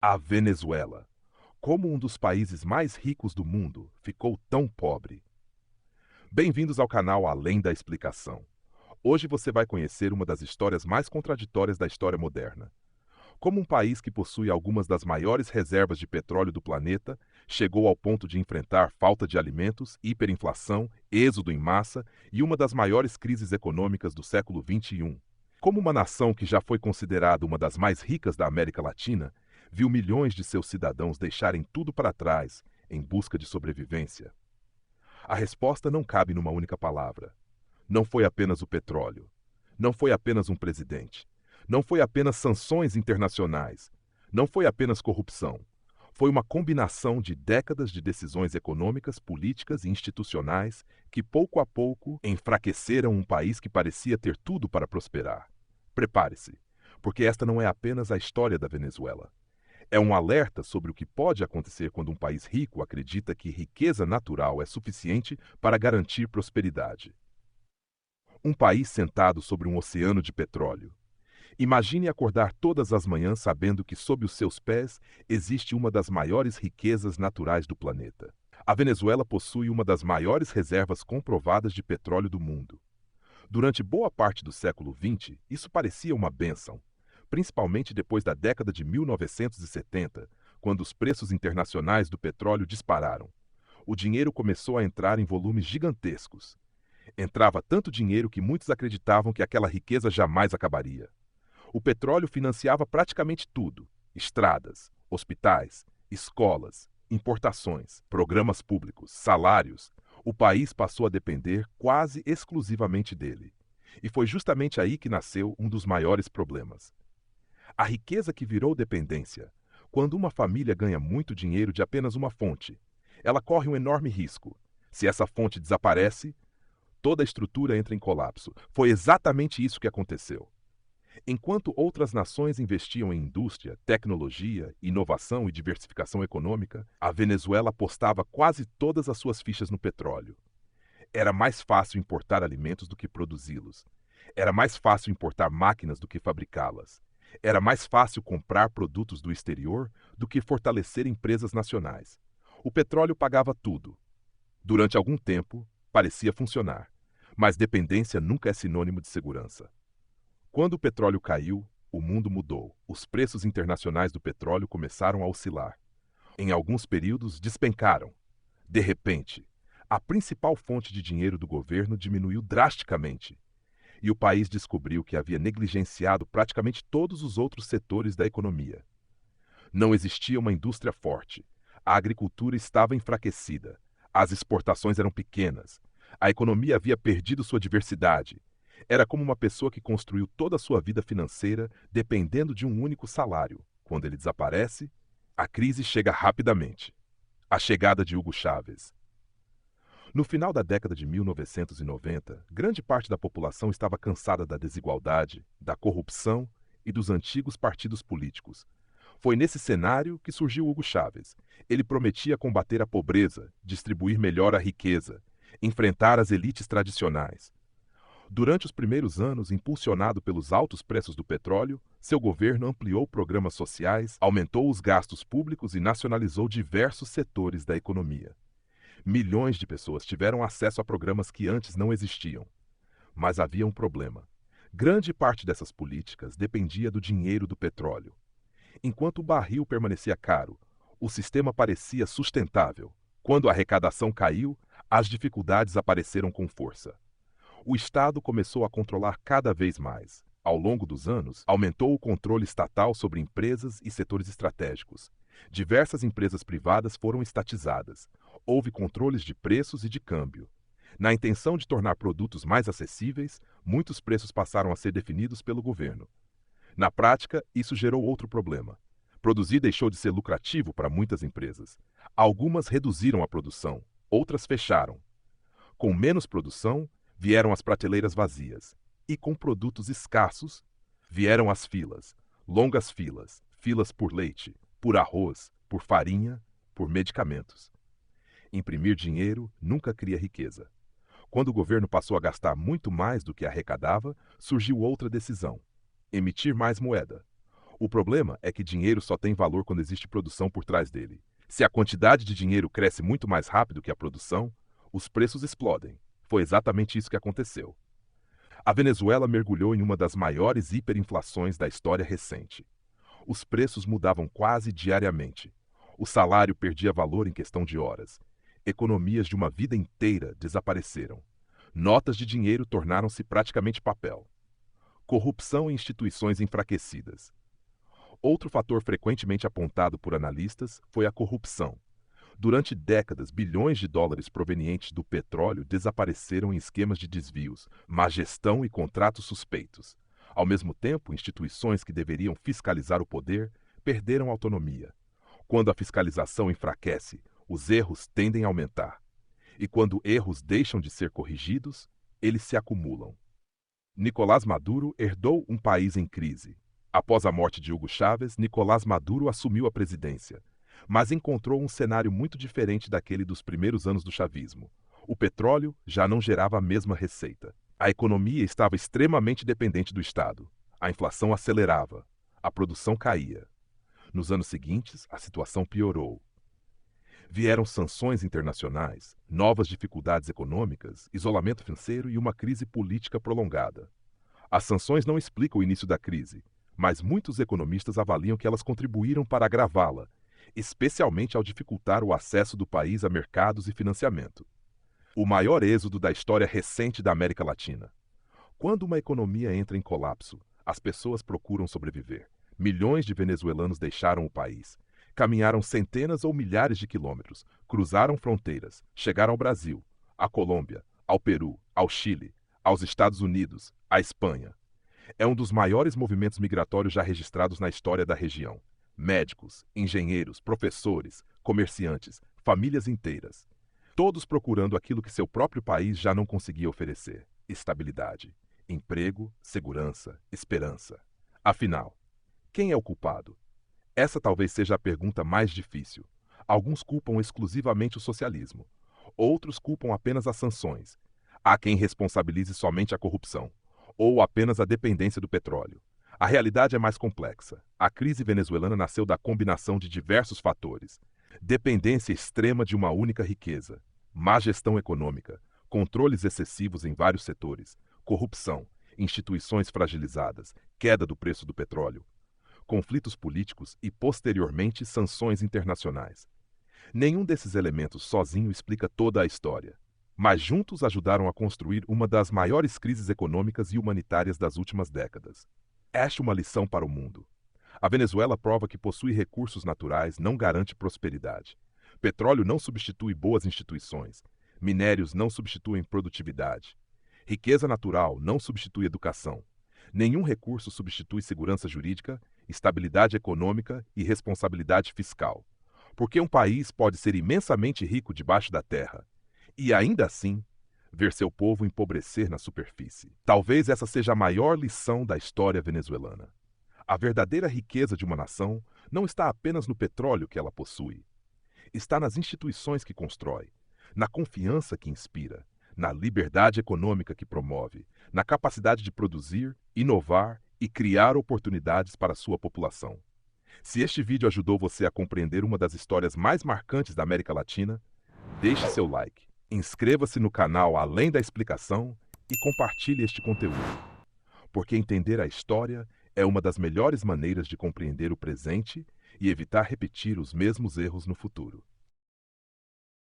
A Venezuela, como um dos países mais ricos do mundo, ficou tão pobre. Bem-vindos ao canal Além da Explicação. Hoje você vai conhecer uma das histórias mais contraditórias da história moderna. Como um país que possui algumas das maiores reservas de petróleo do planeta chegou ao ponto de enfrentar falta de alimentos, hiperinflação, êxodo em massa e uma das maiores crises econômicas do século XXI. Como uma nação que já foi considerada uma das mais ricas da América Latina, viu milhões de seus cidadãos deixarem tudo para trás em busca de sobrevivência? A resposta não cabe numa única palavra. Não foi apenas o petróleo. Não foi apenas um presidente. Não foi apenas sanções internacionais. Não foi apenas corrupção. Foi uma combinação de décadas de decisões econômicas, políticas e institucionais que, pouco a pouco, enfraqueceram um país que parecia ter tudo para prosperar. Prepare-se, porque esta não é apenas a história da Venezuela. É um alerta sobre o que pode acontecer quando um país rico acredita que riqueza natural é suficiente para garantir prosperidade. Um país sentado sobre um oceano de petróleo. Imagine acordar todas as manhãs sabendo que sob os seus pés existe uma das maiores riquezas naturais do planeta. A Venezuela possui uma das maiores reservas comprovadas de petróleo do mundo. Durante boa parte do século XX, isso parecia uma bênção, principalmente depois da década de 1970, quando os preços internacionais do petróleo dispararam. O dinheiro começou a entrar em volumes gigantescos. Entrava tanto dinheiro que muitos acreditavam que aquela riqueza jamais acabaria. O petróleo financiava praticamente tudo: estradas, hospitais, escolas, importações, programas públicos, salários. O país passou a depender quase exclusivamente dele. E foi justamente aí que nasceu um dos maiores problemas. A riqueza que virou dependência. Quando uma família ganha muito dinheiro de apenas uma fonte, ela corre um enorme risco. Se essa fonte desaparece, toda a estrutura entra em colapso. Foi exatamente isso que aconteceu. Enquanto outras nações investiam em indústria, tecnologia, inovação e diversificação econômica, a Venezuela apostava quase todas as suas fichas no petróleo. Era mais fácil importar alimentos do que produzi-los. Era mais fácil importar máquinas do que fabricá-las. Era mais fácil comprar produtos do exterior do que fortalecer empresas nacionais. O petróleo pagava tudo. Durante algum tempo, parecia funcionar. Mas dependência nunca é sinônimo de segurança. Quando o petróleo caiu, o mundo mudou. Os preços internacionais do petróleo começaram a oscilar. Em alguns períodos, despencaram. De repente, a principal fonte de dinheiro do governo diminuiu drasticamente. E o país descobriu que havia negligenciado praticamente todos os outros setores da economia. Não existia uma indústria forte. A agricultura estava enfraquecida. As exportações eram pequenas. A economia havia perdido sua diversidade. Era como uma pessoa que construiu toda a sua vida financeira dependendo de um único salário. Quando ele desaparece, a crise chega rapidamente. A chegada de Hugo Chávez. No final da década de 1990, grande parte da população estava cansada da desigualdade, da corrupção e dos antigos partidos políticos. Foi nesse cenário que surgiu Hugo Chávez. Ele prometia combater a pobreza, distribuir melhor a riqueza, enfrentar as elites tradicionais. Durante os primeiros anos, impulsionado pelos altos preços do petróleo, seu governo ampliou programas sociais, aumentou os gastos públicos e nacionalizou diversos setores da economia. Milhões de pessoas tiveram acesso a programas que antes não existiam. Mas havia um problema. Grande parte dessas políticas dependia do dinheiro do petróleo. Enquanto o barril permanecia caro, o sistema parecia sustentável. Quando a arrecadação caiu, as dificuldades apareceram com força. O Estado começou a controlar cada vez mais. Ao longo dos anos, aumentou o controle estatal sobre empresas e setores estratégicos. Diversas empresas privadas foram estatizadas. Houve controles de preços e de câmbio. Na intenção de tornar produtos mais acessíveis, muitos preços passaram a ser definidos pelo governo. Na prática, isso gerou outro problema. Produzir deixou de ser lucrativo para muitas empresas. Algumas reduziram a produção, outras fecharam. Com menos produção, vieram as prateleiras vazias. E com produtos escassos, vieram as filas. Longas filas, filas por leite, por arroz, por farinha, por medicamentos. Imprimir dinheiro nunca cria riqueza. Quando o governo passou a gastar muito mais do que arrecadava, surgiu outra decisão: emitir mais moeda. O problema é que dinheiro só tem valor quando existe produção por trás dele. Se a quantidade de dinheiro cresce muito mais rápido que a produção, os preços explodem. Foi exatamente isso que aconteceu. A Venezuela mergulhou em uma das maiores hiperinflações da história recente. Os preços mudavam quase diariamente. O salário perdia valor em questão de horas. Economias de uma vida inteira desapareceram. Notas de dinheiro tornaram-se praticamente papel. Corrupção e instituições enfraquecidas. Outro fator frequentemente apontado por analistas foi a corrupção. Durante décadas, bilhões de dólares provenientes do petróleo desapareceram em esquemas de desvios, má gestão e contratos suspeitos. Ao mesmo tempo, instituições que deveriam fiscalizar o poder perderam autonomia. Quando a fiscalização enfraquece, os erros tendem a aumentar. E quando erros deixam de ser corrigidos, eles se acumulam. Nicolás Maduro herdou um país em crise. Após a morte de Hugo Chávez, Nicolás Maduro assumiu a presidência, mas encontrou um cenário muito diferente daquele dos primeiros anos do chavismo. O petróleo já não gerava a mesma receita. A economia estava extremamente dependente do Estado. A inflação acelerava. A produção caía. Nos anos seguintes, a situação piorou. Vieram sanções internacionais, novas dificuldades econômicas, isolamento financeiro e uma crise política prolongada. As sanções não explicam o início da crise, mas muitos economistas avaliam que elas contribuíram para agravá-la, especialmente ao dificultar o acesso do país a mercados e financiamento. O maior êxodo da história recente da América Latina. Quando uma economia entra em colapso, as pessoas procuram sobreviver. Milhões de venezuelanos deixaram o país. Caminharam centenas ou milhares de quilômetros, cruzaram fronteiras, chegaram ao Brasil, à Colômbia, ao Peru, ao Chile, aos Estados Unidos, à Espanha. É um dos maiores movimentos migratórios já registrados na história da região. Médicos, engenheiros, professores, comerciantes, famílias inteiras. Todos procurando aquilo que seu próprio país já não conseguia oferecer: estabilidade, emprego, segurança, esperança. Afinal, quem é o culpado? Essa talvez seja a pergunta mais difícil. Alguns culpam exclusivamente o socialismo. Outros culpam apenas as sanções. Há quem responsabilize somente a corrupção, ou apenas a dependência do petróleo. A realidade é mais complexa. A crise venezuelana nasceu da combinação de diversos fatores. Dependência extrema de uma única riqueza, má gestão econômica, controles excessivos em vários setores, corrupção, instituições fragilizadas, queda do preço do petróleo, conflitos políticos e, posteriormente, sanções internacionais. Nenhum desses elementos sozinho explica toda a história, mas juntos ajudaram a construir uma das maiores crises econômicas e humanitárias das últimas décadas. Esta é uma lição para o mundo. A Venezuela prova que possuir recursos naturais não garante prosperidade. Petróleo não substitui boas instituições. Minérios não substituem produtividade. Riqueza natural não substitui educação. Nenhum recurso substitui segurança jurídica, estabilidade econômica e responsabilidade fiscal. Porque um país pode ser imensamente rico debaixo da terra e, ainda assim, ver seu povo empobrecer na superfície. Talvez essa seja a maior lição da história venezuelana. A verdadeira riqueza de uma nação não está apenas no petróleo que ela possui. Está nas instituições que constrói, na confiança que inspira, na liberdade econômica que promove, na capacidade de produzir, inovar e criar oportunidades para a sua população. Se este vídeo ajudou você a compreender uma das histórias mais marcantes da América Latina, deixe seu like, inscreva-se no canal Além da Explicação e compartilhe este conteúdo. Porque entender a história é uma das melhores maneiras de compreender o presente e evitar repetir os mesmos erros no futuro.